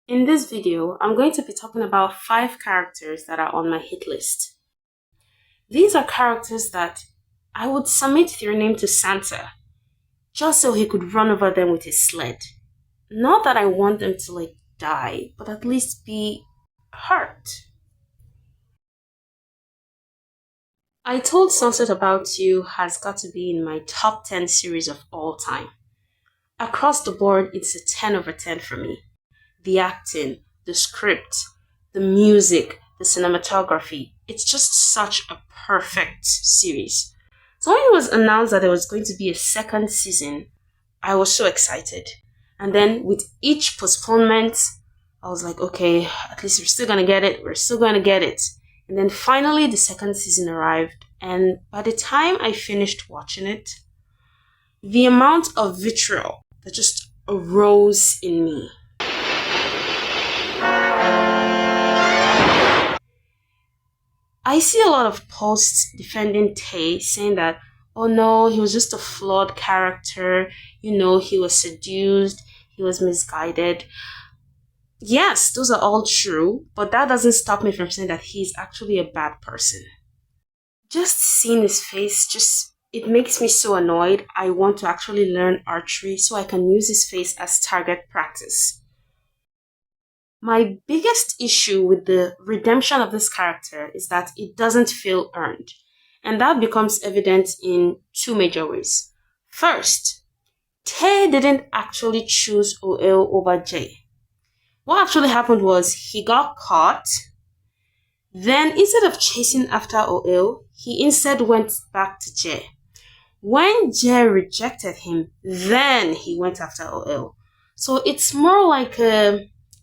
In this video, I'm going to be talking about 5 characters that are on my hit list. These are characters that I would submit their name to Santa just so he could run over them with his sled. Not that I want them to die, but at least be hurt. I Told Sunset About You has got to be in my top 10 series of all time. Across the board, it's a 10 over 10 for me. The acting, the script, the music, the cinematography. It's just such a perfect series. So when it was announced that there was going to be a second season, I was so excited. And then with each postponement, I was like, okay, at least we're still going to get it. We're still going to get it. And then finally the second season arrived. And by the time I finished watching it, the amount of vitriol that just arose in me. I see a lot of posts defending Tay, saying that, oh no, he was just a flawed character, he was seduced, he was misguided. Yes, those are all true, but that doesn't stop me from saying that he's actually a bad person. Just seeing his face, it makes me so annoyed. I want to actually learn archery so I can use his face as target practice. My biggest issue with the redemption of this character is that it doesn't feel earned. And that becomes evident in 2 major ways. First, Tay didn't actually choose OL over Jay. What actually happened was he got caught. Then instead of chasing after OL, he instead went back to Jay. When Jay rejected him, then he went after OL. So it's more like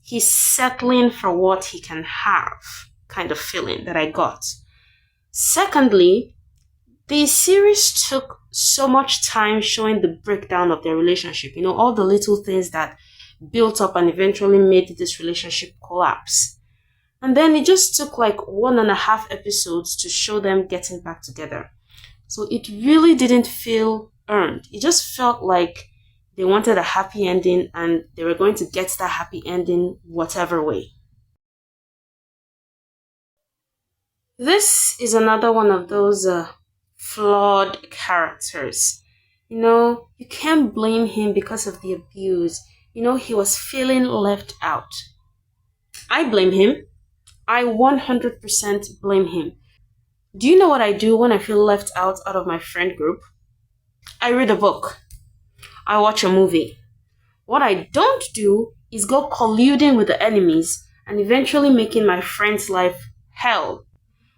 he's settling for what he can have kind of feeling that I got. Secondly, the series took so much time showing the breakdown of their relationship. All the little things that built up and eventually made this relationship collapse. And then it just took 1.5 episodes to show them getting back together. So it really didn't feel earned. It just felt like they wanted a happy ending and they were going to get that happy ending whatever way. This is another one of those flawed characters. You can't blame him because of the abuse. He was feeling left out. I blame him. I 100% blame him. Do you know what I do when I feel left out of my friend group? I read a book. I watch a movie. What I don't do is go colluding with the enemies and eventually making my friend's life hell.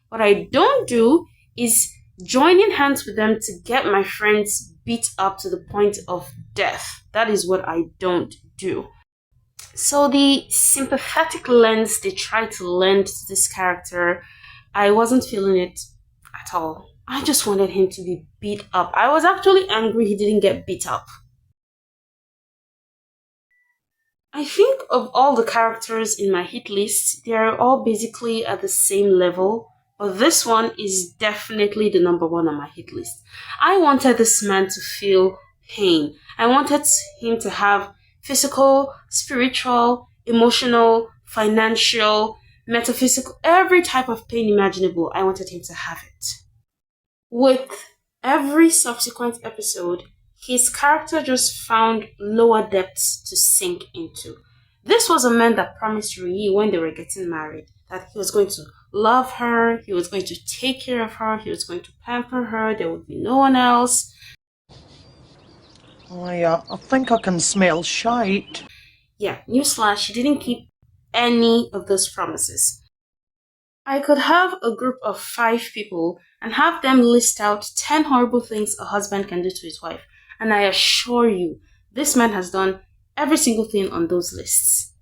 What I don't do is joining hands with them to get my friends beat up to the point of death. That is what I don't do. So the sympathetic lens they try to lend to this character, I wasn't feeling it at all. I just wanted him to be beat up. I was actually angry he didn't get beat up. I think of all the characters in my hit list, they are all basically at the same level, but this one is definitely the number 1 on my hit list. I wanted this man to feel pain. I wanted him to have physical, spiritual, emotional, financial, metaphysical, every type of pain imaginable. I wanted him to have it. With every subsequent episode, his character just found lower depths to sink into. This was a man that promised Rui when they were getting married that he was going to love her, he was going to take care of her, he was going to pamper her, there would be no one else. I think I can smell shite. Yeah, newsflash, he didn't keep any of those promises. I could have a group of 5 people and have them list out 10 horrible things a husband can do to his wife. And I assure you, this man has done every single thing on those lists.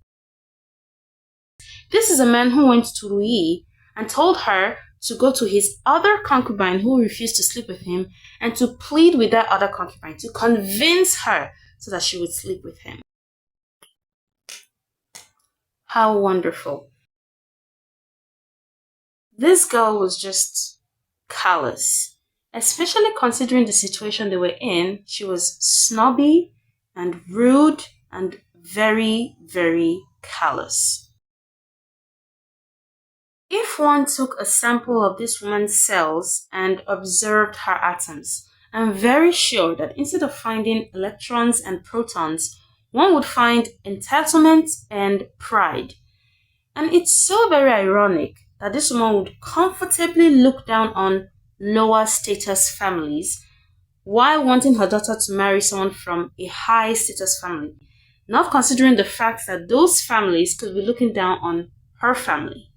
This is a man who went to Rui and told her to go to his other concubine who refused to sleep with him and to plead with that other concubine to convince her so that she would sleep with him. How wonderful. This girl was just callous, especially considering the situation they were in. She was snobby and rude and very, very Callous. If one took a sample of this woman's cells and observed her atoms, I'm very sure that instead of finding electrons and protons, one would find entitlement and pride. And it's so very ironic that this woman would comfortably look down on lower status families while wanting her daughter to marry someone from a high status family, not considering the fact that those families could be looking down on her family.